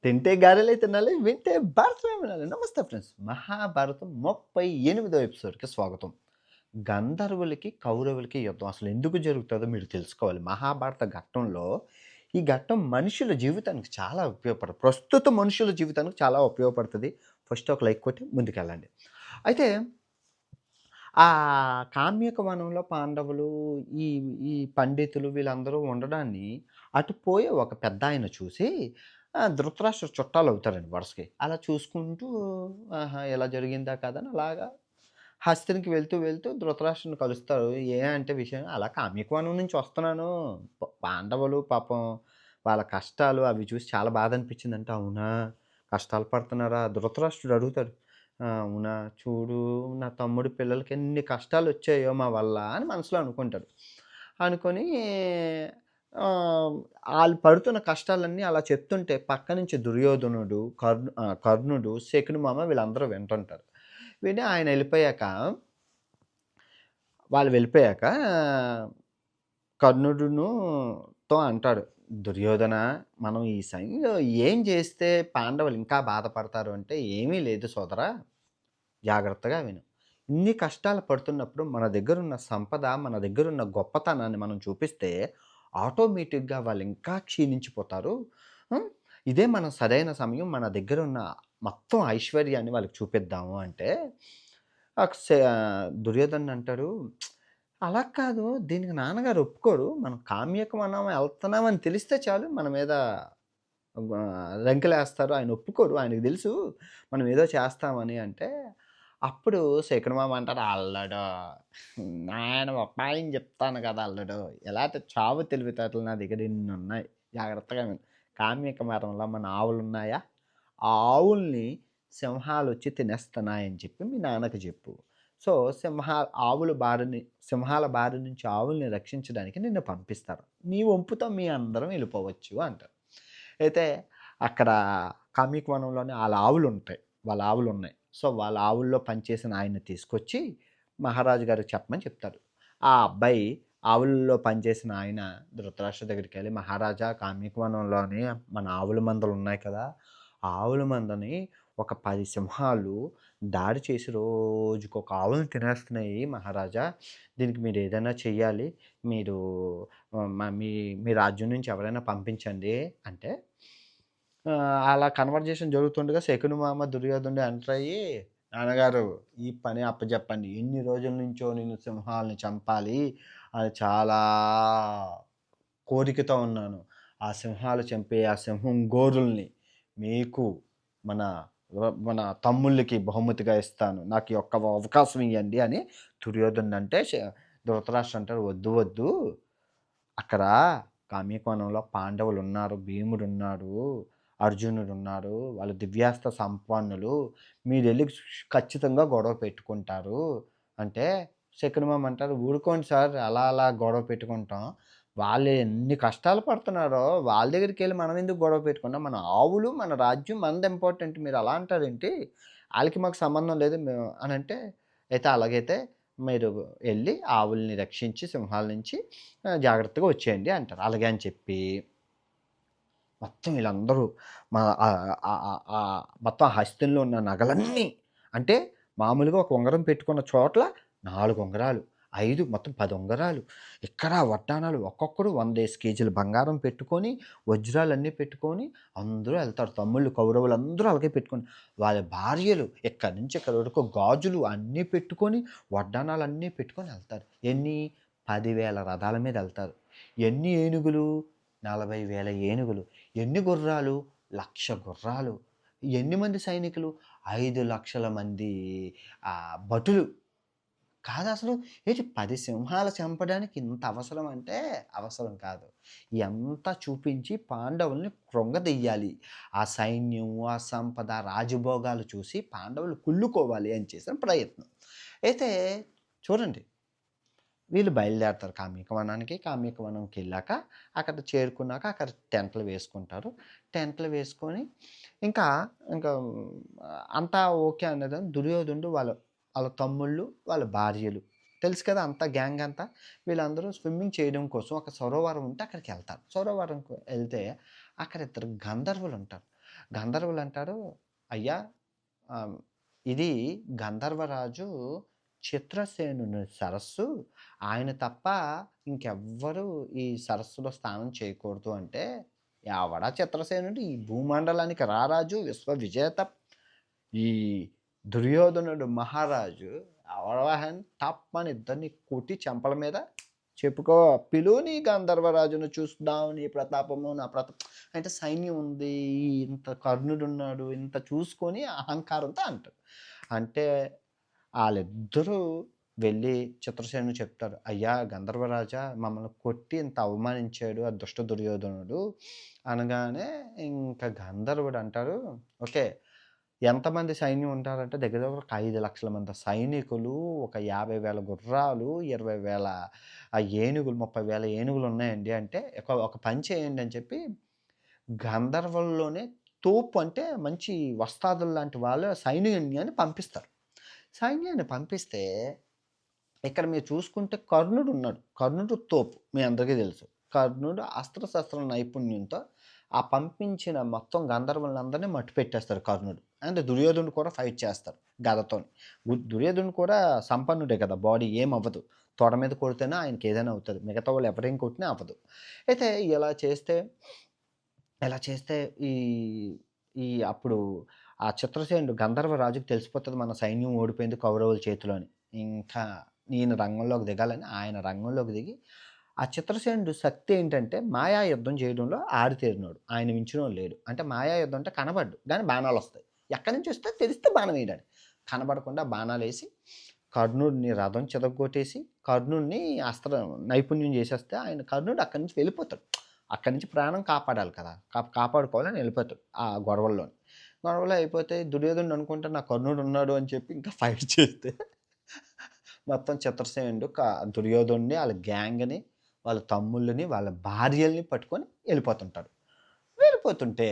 తింటే గారెలే తినాలి. వింటే భారతమే వినాలి. నమస్తే ఫ్రెండ్స్. మహాభారతం 38వ ఎపిసోడ్‌కి స్వాగతం. గంధర్వులకి, కౌరవులకి యుద్ధం అసలు ఎందుకు జరుగుతదో మీరు తెలుసుకోవాలి. మహాభారత ఘట్టంలో ఈ ఘట్టం మనుషుల జీవితానికి చాలా ఉపయోగపడతది. ప్రస్తుత మనుషుల జీవితానికి చాలా ఉపయోగపడతది. ఫస్ట్ ఒక లైక్ కొట్టి ముందుకెళ్ళండి. అయితే ఆ కామ్యక వనంలో పాండవులు, ఈ ఈ పండితులు వీళ్ళందరూ ఉండడాన్ని అటు పోయే ఒక పెద్దాయన చూసి ధృతరాష్ట్ర చుట్టాలవుతారండి వరుసకి. అలా చూసుకుంటూ ఆహా! ఇలా జరిగిందా కథ అని అలాగా హస్తినికి వెళ్తూ ధృతరాష్ట్రుడిని కలుస్తారు. అంటే విషయం అలా కామ్యక వనం నుంచి వస్తున్నాను. పాండవులు పాపం వాళ్ళ కష్టాలు అవి చూసి చాలా బాధనిపించిందంట. అవునా! కష్టాలు పడుతున్నారా? ధృతరాష్ట్రుడు అడుగుతాడు. ఆ! అవునా! చూడు నా తమ్ముడి పిల్లలకి ఎన్ని కష్టాలొచ్చాయో మా వల్ల అని మనసులో అనుకుంటాడు. అనుకోని ఆళ్ళు పడుతున్న కష్టాలన్నీ అలా చెప్తుంటే పక్క నుంచి దుర్యోధనుడు, కర్ణుడు, శకుని మామ వీళ్ళందరూ వింటుంటారు. విని ఆయన ఎళ్ళిపోయాక వాళ్ళు వెళ్ళిపోయాక కర్ణుడును తో అంటాడు. "దుర్యోధన మనం ఈ సమయంలో ఏం చేస్తే పాండవులు ఇంకా బాధపడతారు అంటే, ఏమీ లేదు సోదరా జాగ్రత్తగా విను. ఇన్ని కష్టాలు పడుతున్నప్పుడు మన దగ్గరున్న సంపద, మన దగ్గరున్న గొప్పతనాన్ని మనం చూపిస్తే ఆటోమేటిక్‌గా వాళ్ళింకా క్షీణించిపోతారు. హ్మ్. ఇదే మన సరైన సమయం. మన దగ్గరున్న మొత్తం ఐశ్వర్యాన్ని వాళ్ళకి చూపిద్దాము అంటే, దుర్యోధనుడు అంటాడు, "అలా కాదు. దీనికి నాన్నగారు ఒప్పుకోరు. మనం కామ్యక మనం ఎళ్తున్నామని తెలిస్తే చాలు మన మీద రంకెలేస్తారు. ఆయన ఒప్పుకోరు. ఆయనకి తెలుసు మనం ఏదో చేస్తామని" అంటే, అప్పుడు శకుని మామ అంటారు, "అల్లుడు నేను ఉపాయం చెప్తాను కదా అల్లుడు. ఎలాంటి చావు తెలివితేటలు నా దగ్గర ఇన్నున్నాయి. జాగ్రత్తగా విను. కామ్యక మరంలో మన ఆవులున్నాయా? ఆ ఆవుల్ని సింహాలొచ్చి తినేస్తున్నాయని చెప్పి మీ నాన్నకి చెప్పు. సో, ఆవుల బారిని సింహాల బారి నుంచి ఆవుల్ని రక్షించడానికి నిన్ను పంపిస్తారు. నీ వంపుతో మీ అందరం వెళ్ళిపోవచ్చు" అంటారు. అయితే అక్కడ కామ్యక వనంలోనే ఆళ్ళ ఆవులుంటాయి. వాళ్ళ ఆవులున్నాయి. సో, వాళ్ళ ఆవుల్లో పనిచేసిన ఆయన్ని తీసుకొచ్చి మహారాజు గారికి చెప్పమని చెప్తారు. ఆ అబ్బాయి ఆవుల్లో పనిచేసిన ఆయన ధృతరాష్ట్రుడి దగ్గరికెళ్ళి, "మహారాజా కామ్యక వనంలోని మన ఆవుల మందలున్నాయి కదా! ఆ ఆవుల మందని ఒక 10 సింహాలు దాడి చేసి రోజుకొక ఆవుని తినేస్తున్నాయి మహారాజా. దీనికి మీరేదైనా చెయ్యాలి. మీరు మీ మీ రాజ్యం నుంచి ఎవరైనా పంపించండి" అంటే అలా కన్వర్జేషన్ జరుగుతుండగా శకుని మామ, దుర్యోధనుడు ఎంటర్ అయ్యి, "నాన్నగారు ఈ పని అప్పజెప్పండి. ఎన్ని రోజుల నుంచో నేను సింహాల్ని చంపాలి అని చాలా కోరికతో ఉన్నాను. ఆ సింహాలు చంపే ఆ సింహం గోరుల్ని మీకు మన మన తమ్ముళ్ళకి బహుమతిగా ఇస్తాను. నాకు ఈ ఒక్క అవకాశం ఇయ్యండి" అని దుర్యోధనుడంటే ధృతరాష్ట్రుడు అంటాడు, "వద్దు వద్దు. అక్కడ కామ్యకోణంలో పాండవులున్నారు, భీముడున్నాడు, అర్జునుడున్నారు. వాళ్ళు దివ్యాస్త్ర సంపన్నులు. మీరెళ్లి ఖచ్చితంగా గొడవ పెట్టుకుంటారు" అంటే శకునమామ అంటారు, "ఊరుకోండి సార్ అలా అలా గొడవ పెట్టుకుంటాం. వాళ్ళు ఎన్ని కష్టాలు పడుతున్నారో వాళ్ళ దగ్గరికెళ్లి మనం ఎందుకు గొడవ పెట్టుకుంటాం? మన ఆవులు, మన రాజ్యం మనది ఇంపార్టెంట్. మీరు అలా అంటారేంటి? ఆళ్ళకి మాకు సంబంధం లేదు" అనంటే, "అయితే అలాగైతే మీరు ఎళ్లి ఆవుల్ని రక్షించి సింహాల నుంచి జాగ్రత్తగా వచ్చేయండి" అంటారు. అలాగే అని చెప్పి మొత్తం వీళ్ళందరూ మా మొత్తం హస్తినలో ఉన్న నగలన్నీ అంటే మామూలుగా ఒక ఉంగరం పెట్టుకున్న చోట్ల 4 ఉంగరాలు, 5 మొత్తం 10 ఉంగరాలు. ఇక్కడ వడ్డాణాలు ఒక్కొక్కడు 100 కేజీల బంగారం పెట్టుకొని, వజ్రాలన్నీ పెట్టుకొని అందరూ ఎళ్తారు. తమ్ముళ్ళు కౌరవులందరూ అలాగే పెట్టుకొని, వాళ్ళ భార్యలు ఇక్కడి నుంచి ఇక్కడి వరకు గాజులు అన్నీ పెట్టుకొని, వడ్డాణాలన్నీ పెట్టుకొని ఎళ్తారు. ఎన్ని 10,000 రథాల మీద ఎళ్తారు. ఎన్ని ఏనుగులు? 40,000 ఏనుగులు. ఎన్ని గుర్రాలు? 1,00,000 గుర్రాలు. ఎన్ని మంది సైనికులు? 5,00,000 మంది భటులు. కాదసలు 10 సింహాలు చంపడానికి ఇంత అవసరం అంటే అవసరం కాదు. ఎంత చూపించి పాండవుల్ని కృంగదీయాలి. ఆ సైన్యం, ఆ సంపద, రాజభోగాలు చూసి పాండవులు కుళ్ళుకోవాలి అని చేసిన ప్రయత్నం. అయితే చూడండి వీళ్ళు బయలుదేరతారు కామ్యక వనానికి. కామ్యక వనంకెళ్ళాక అక్కడ చేరుకున్నాక అక్కడ టెంట్లు వేసుకుంటారు. టెంట్లు వేసుకొని ఇంకా ఇంకా అంతా ఓకే అన్నదని దుర్యోధనుడు వాళ్ళ వాళ్ళ తమ్ముళ్ళు, వాళ్ళ భార్యలు తెలుసు కదా! అంతా గ్యాంగ్ అంతా. వీళ్ళందరూ స్విమ్మింగ్ చేయడం కోసం ఒక సరోవరం ఉంటే అక్కడికెళ్తారు. సరోవరంకు ఎళ్తే అక్కడ ఇద్దరు గంధర్వులుంటారు. గంధర్వులు అంటారు, "అయ్యా ఆహ్, ఇది గంధర్వరాజు చిత్రసేనుని సరస్సు. ఆయన తప్ప ఇంకెవ్వరు ఈ సరస్సులో స్నానం చేయకూడదు" అంటే, ఎవడా చిత్రసేనుడు? ఈ భూమండలానికి రారాజు, విశ్వ విజేత ఈ దుర్యోధనుడు మహారాజు ఎవడవాహన్ టప్పని ఇద్దరిని కొట్టి చెంపల మీద చెప్పుకో, పిలువు నీ గంధర్వరాజును చూద్దాం, నీ ప్రతాపము నా ప్రతాపం అంటే సైన్యం ఉంది, ఇంత కర్ణుడున్నాడు, ఇంత చూసుకొని అహంకారంతో అంటాడు. అంటే ఆళ్ళిద్దరూ వెళ్ళి చిత్రసేనుడు చెప్తారు, "అయ్యా గంధర్వరాజా, మమ్మల్ని కొట్టి ఇంత అవమానించాడు ఆ దుష్ట దుర్యోధనుడు" అనగానే ఇంకా గంధర్వుడు అంటారు, "ఓకే. ఎంతమంది సైన్యం ఉంటారంటే దగ్గర దగ్గర ఒక 5,00,000 మంది సైనికులు, ఒక 50,000 గుర్రాలు, 20,000 ఏనుగులు, 30,000 ఏనుగులు ఉన్నాయండి" అంటే, ఒక పని చేయండి అని చెప్పి గంధర్వుల్లోనే తోపు అంటే మంచి వస్తాదులు లాంటి వాళ్ళ సైన్యాన్ని పంపిస్తారు. సైన్యాన్ని పంపిస్తే ఇక్కడ మీరు చూసుకుంటే కర్ణుడున్నాడు. కర్ణుడు తోపు మీ అందరికీ తెలుసు. కర్ణుడు అస్త్రశస్త్ర నైపుణ్యంతో ఆ పంపించిన మొత్తం గంధర్వులందరిని మట్టుపెట్టేస్తాడు కర్ణుడు. అండ్ దుర్యోధనుడు కూడా ఫైట్ చేస్తాడు గదతోని. దుర్యోధనుడు కూడా సంపన్నుడే కదా! బాడీ ఏమవ్వదు. తొడ మీద కొడితేనే ఆయనకేదైనా అవుతది. మిగతా వాళ్ళు ఎవరేం కొట్టినా అవ్వదు. అయితే ఇలా చేస్తే ఈ ఈ అప్పుడు ఆ చిత్రసేనుడు గంధర్వ రాజుకి తెలిసిపోతది మన సైన్యం ఓడిపోయింది కౌరవుల చేతిలో అని. ఇంకా ఈయన రంగంలోకి దిగాలని ఆయన రంగంలోకి దిగి, ఆ చిత్రసేనుడు శక్తి ఏంటంటే మాయా యుద్ధం చేయడంలో ఆరితేరినోడు. ఆయన మించినోడు లేడు. అంటే మాయా యుద్ధం అంటే కనబడ్డు. గానీ బాణాలొస్తాయి. ఎక్కడి నుంచి వస్తే తెలిస్తే బాణం వేయడానికి. కనబడకుండా బాణాలేసి కర్ణుడిని రథం చితగ్గొట్టేసి, కర్ణుడిని అస్త్ర నైపుణ్యం చేసేస్తే ఆయన కర్ణుడు అక్కడి నుంచి వెళ్ళిపోతాడు. అక్కడి నుంచి ప్రాణం కాపాడాలి కదా! కాపాడుకోవాలని వెళ్ళిపోతాడు ఆ గొడవల్లోని. గొడవలు అయిపోతే దుర్యోధనుడు అనుకుంటాడు నా కర్ణుడు ఉన్నాడు అని చెప్పి ఇంకా ఫైట్ చేస్తే మొత్తం చిత్రసేనుడు దుర్యోధనుడిని, ఆళ్ళ గ్యాంగ్‌ని, వాళ్ళ తమ్ముళ్ళని, వాళ్ళ భార్యల్ని పట్టుకొని వెళ్ళిపోతుంటాడు. వెళ్ళిపోతుంటే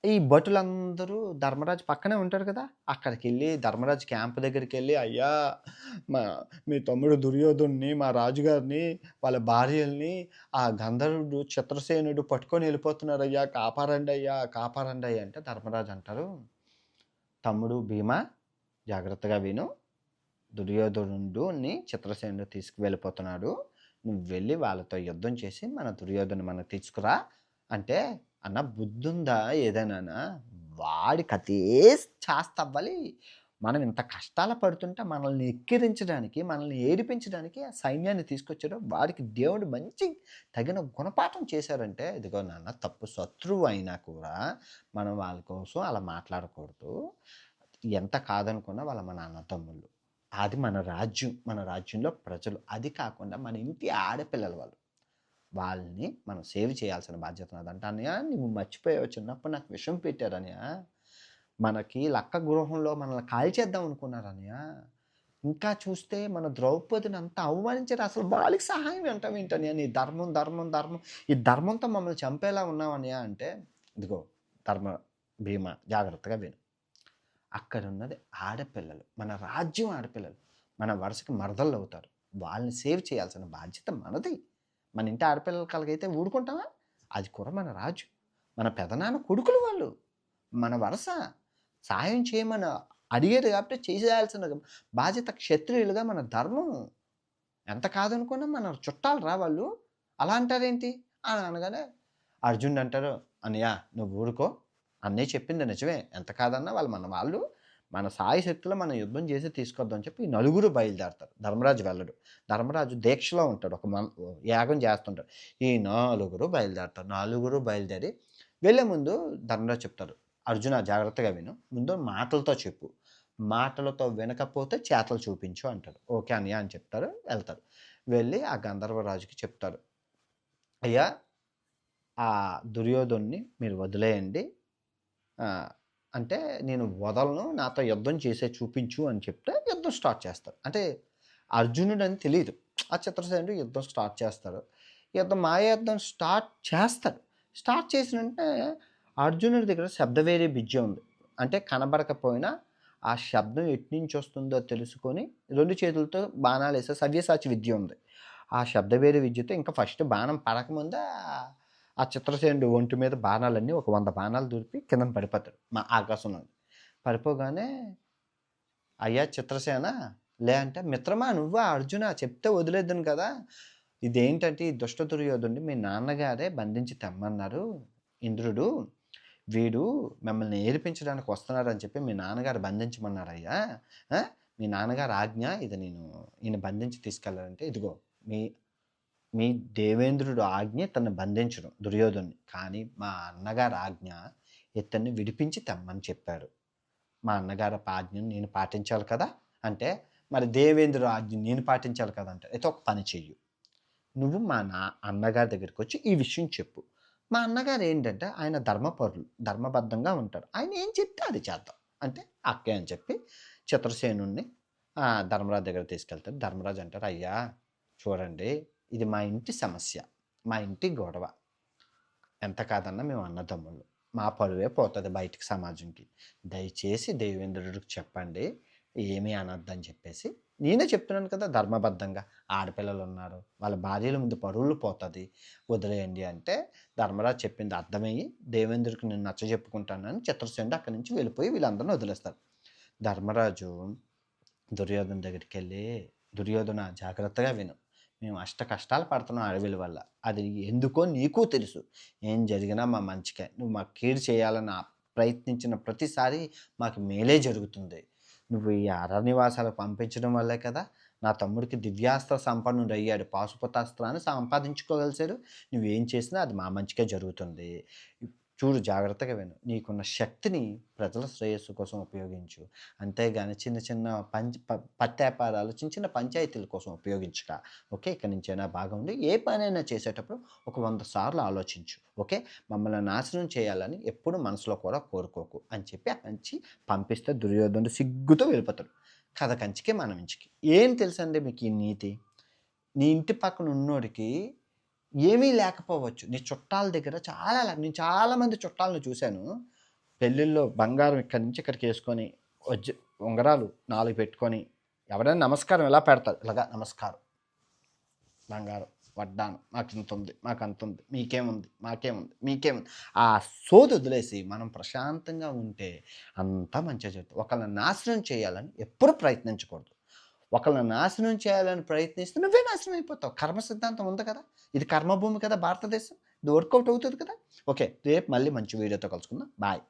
ఈ భటులందరూ ధర్మరాజు పక్కనే ఉంటాడు కదా! అక్కడికెళ్ళి ధర్మరాజు క్యాంప్ దగ్గరికెళ్ళి, "అయ్యా! మా మీ తమ్ముడు దుర్యోధనుడిని, మా రాజుగారిని, వాళ్ళ భార్యల్ని ఆ గంధర్వుడు చిత్రసేనుడు పట్టుకొని వెళ్ళిపోతున్నారయ్యా! కాపాడండయ్యా! కాపాడండయ్యా!" అంటే ధర్మరాజు అంటారు, "తమ్ముడు భీమా జాగ్రత్తగా విను. దుర్యోధనుడిని చిత్రసేనుడు తీసుకువెళ్ళిపోతున్నాడు. నువ్వు వెళ్ళి వాళ్ళతో యుద్ధం చేసి మన దుర్యోధను మనకు తీసుకురా" అంటే, "అన్న బుద్ధుందా ఏదైనానా? వాడికి అదే చేస్తవ్వాలి. మనం ఇంత కష్టాల పడుతుంటే మనల్ని ఎక్కిరించడానికి, మనల్ని ఏడిపించడానికి ఆ సైన్యాన్ని తీసుకొచ్చాడు. వాడికి దేవుడు మంచి తగిన గుణపాఠం చేశారంటే, ఇదిగో నాన్న తప్పు శత్రువు అయినా కూడా మనం వాళ్ళ కోసం అలా మాట్లాడకూడదు. ఎంత కాదనుకున్నా వాళ్ళు మన అన్నదమ్ములు. అది మన రాజ్యం. మన రాజ్యంలో ప్రజలు. అది కాకుండా మన ఇంటి ఆడపిల్లలు వాళ్ళు. వాళ్ళని మనం సేవ్ చేయాల్సిన బాధ్యత నాదంట. "అన్నయ్య నువ్వు మర్చిపోయావు చిన్నప్పుడు నాకు విషం పెట్టారన్నయ్య. మనకి లక్క గృహంలో మనల్ని కాల్చేద్దాం అనుకున్నారన్నయ్య. ఇంకా చూస్తే మన ద్రౌపదిని అంత అవమానించారు. అసలు వాళ్ళకి సహాయం అంటావేంటన్నయ్య? నీ ధర్మం, ధర్మం, ధర్మం ఈ ధర్మంతో మమ్మల్ని చంపేలా ఉన్నావన్నయ్య" అంటే, ఇదిగో ధర్మ భీమ జాగ్రత్తగా విను. అక్కడున్నది ఆడపిల్లలు. మన రాజ్యం ఆడపిల్లలు. మన వరుసకి మరదళ్ళవుతారు. వాళ్ళని సేవ్ చేయాల్సిన బాధ్యత మనది. మన ఇంటి ఆడపిల్లల కలగైతే ఊరుకుంటామా? అది కూడా మన రాజ్యం. మన పెదనాన్న కొడుకులు వాళ్ళు. మన వరస. సహాయం చేయమని అడిగారు కాబట్టి చేసేయాల్సిన బాధ్యత క్షత్రియులుగా మన ధర్మం. ఎంత కాదనుకున్నా మన చుట్టాలురా వాళ్ళు. అలా అంటారేంటి? అని అనగానే అర్జునుడంటారు, "అన్నయ్య నువ్వు ఊరుకో. అన్నయ్య చెప్పింది నిజమే. ఎంత కాదన్నా వాళ్ళు మన వాళ్ళు. మన సాయశక్తులా మనం యుద్ధం చేసి తీసుకొద్దాం" అని చెప్పి ఈ నలుగురు బయలుదేరతారు. ధర్మరాజు వెళ్ళడు. ధర్మరాజు దీక్షలో ఉంటాడు. యాగం చేస్తుంటాడు. ఈ నలుగురు బయలుదేరతారు. నలుగురు బయలుదేరి వెళ్ళే ముందు ధర్మరాజు చెప్తారు, "అర్జున జాగ్రత్తగా విను. ముందు మాటలతో చెప్పు. మాటలతో వినకపోతే చేతలు చూపించు" అంటాడు. "ఓకే అన్నయ్య" అని చెప్తారు. వెళ్తారు. వెళ్ళి ఆ గంధర్వరాజుకి చెప్తారు, "అయ్యా! ఆ దుర్యోధనుడిని మీరు వదిలేయండి. ఆహ్, అంటే నేను వదలను. నాతో యుద్ధం చేసే చూపించు" అని చెప్తే యుద్ధం స్టార్ట్ చేస్తారు. అంటే అర్జునుడని తెలీదు. ఆ చిత్రసేనుడు యుద్ధం స్టార్ట్ చేస్తాడు. మాయాయుద్ధం స్టార్ట్ చేస్తాడు. స్టార్ట్ చేసిన వెంటనే అర్జునుడి దగ్గర శబ్దవేరి విద్య ఉంది. అంటే కనబడకపోయినా ఆ శబ్దం ఎటునుంచొస్తుందో తెలుసుకొని 2 చేతులతో బాణాలేసే సవ్యసాచి విద్య ఉంది. ఆ శబ్దవేరి విద్యతో ఇంకా ఫస్ట్ బాణం పడకముందే ఆ చిత్రసేనుడు ఒంటి మీద బాణాలన్నీ ఒక 100 బాణాలు దూరిపి కిందన పడిపోతాడు మా ఆకాశంలో. పడిపోగానే అయ్యా చిత్రసేన లే అంటే, మిత్రమా నువ్వా అర్జున చెప్తే వదిలేద్దును కదా, ఇదేంటంటే ఈ దుష్ట దుర్యోధనుడిని మీ నాన్నగారే బంధించి తెమ్మన్నారు ఇంద్రుడు, వీడు మిమ్మల్ని ఏడిపించడానికి వస్తున్నాడు అని చెప్పి మీ నాన్నగారు బంధించమన్నారయ్యా. ఆ? మీ నాన్నగారు ఆజ్ఞ ఇది, నేను ఈయన బంధించి తీసుకెళ్ళాలంటే ఇదిగో మీ మీ దేవేంద్రుడు ఆజ్ఞ తను బంధించడం దుర్యోధన్ని, కానీ మా అన్నగారు ఆజ్ఞ ఇతన్ని విడిపించి తెమ్మని చెప్పారు. మా అన్నగారు ఆజ్ఞను నేను పాటించాలి కదా అంటే, మరి దేవేంద్రుడు ఆజ్ఞ నేను పాటించాలి కదా అంటే, అయితే ఒక పని చెయ్యు, నువ్వు మా అన్నగారి దగ్గరికి వచ్చి ఈ విషయం చెప్పు. మా అన్నగారు ఏంటంటే ఆయన ధర్మపరులు, ధర్మబద్ధంగా ఉంటారు, ఆయన ఏం చెప్తే అది చేద్దాం అంటే అక్కే అని చెప్పి చిత్రసేనుణ్ణి ధర్మరాజు దగ్గర తీసుకెళ్తారు. ధర్మరాజు అంటారు, అయ్యా చూడండి ఇది మా ఇంటి సమస్య, మా ఇంటి గొడవ, ఎంత కాదన్నా మేము అన్నదమ్ముళ్ళు, మా పరువే పోతుంది బయటికి సమాజంకి, దయచేసి దేవేంద్రుడికి చెప్పండి ఏమీ అనొద్దని చెప్పేసి. నేనే చెప్తున్నాను కదా ధర్మబద్ధంగా, ఆడపిల్లలు ఉన్నారు, వాళ్ళ భార్యల ముందు పరువులు పోతుంది, వదిలేయండి అంటే ధర్మరాజు చెప్పింది అర్థమయ్యి దేవేంద్రుడికి నేను నచ్చ చెప్పుకుంటానని చిత్రసేనుడు అక్కడి నుంచి వెళ్ళిపోయి వీళ్ళందరినీ వదిలేస్తారు. ధర్మరాజు దుర్యోధన దగ్గరికి వెళ్ళి, దుర్యోధన జాగ్రత్తగా విను, మేము అష్ట కష్టాలు పడుతున్నాం అడవిల వల్ల, అది ఎందుకో నీకు తెలుసు, ఏం జరిగినా మా మంచికే, నువ్వు మాకు కీడు చేయాలని ప్రయత్నించిన ప్రతిసారి మాకు మేలే జరుగుతుంది, నువ్వు ఈ అరణ్యవాసాలకు పంపించడం వల్లే కదా నా తమ్ముడికి దివ్యాస్త్ర సంపన్నుడు అయ్యాడు, పాశుపతాస్త్రాన్ని సంపాదించుకోగలిసాడు, నువ్వేం చేసినా అది మా మంచిగా జరుగుతుంది, చూడు జాగ్రత్తగా విను, నీకున్న శక్తిని ప్రజల శ్రేయస్సు కోసం ఉపయోగించు, అంతేగాని చిన్న చిన్న పత్యాపారాలు చిన్న చిన్న పంచాయతీల కోసం ఉపయోగించక, ఓకే ఇక్కడి నుంచైనా బాగా ఉండి ఏ పనైనా చేసేటప్పుడు ఒక 100 సార్లు ఆలోచించు, ఓకే మమ్మల్ని నాశనం చేయాలని ఎప్పుడు మనసులో కూడా కోరుకోకు అని చెప్పి అక్కడి నుంచి పంపిస్తే దుర్యోధనుడు సిగ్గుతో వెళ్ళిపోతాడు. కథ కంచికి మనం ఇంచికి ఏం తెలుసండి మీకు ఈ నీతి, నీ ఇంటి పక్కన ఉన్నోడికి ఏమీ లేకపోవచ్చు, నీ చుట్టాల దగ్గర నేను చాలామంది చుట్టాలను చూశాను, పెళ్ళిళ్ళలో బంగారం ఇక్కడి నుంచి ఇక్కడికి వేసుకొని ఉంగరాలు 4 పెట్టుకొని ఎవరైనా నమస్కారం ఎలా పెడతారు, ఇలాగా నమస్కారం, బంగారం వడ్డాను, నాకు ఇంత ఉంది, మాకు అంత ఉంది, మీకేముంది, మాకేముంది, మీకేముంది, ఆ సోది వదిలేసి మనం ప్రశాంతంగా ఉంటే అంతా మంచిగా జరుగుతుంది. ఒకళ్ళని నాశనం చేయాలని ఎప్పుడు ప్రయత్నించకూడదు, ఒకళ్ళని నాశనం చేయాలని ప్రయత్నిస్తే నువ్వే నాశనం అయిపోతావు. కర్మ సిద్ధాంతం ఉంది కదా, ఇది కర్మభూమి కదా భారతదేశం, ఇది వర్కౌట్ అవుతుంది కదా. ఓకే రేపు మళ్ళీ మంచి వీడియోతో కలుసుకుందాం, బాయ్.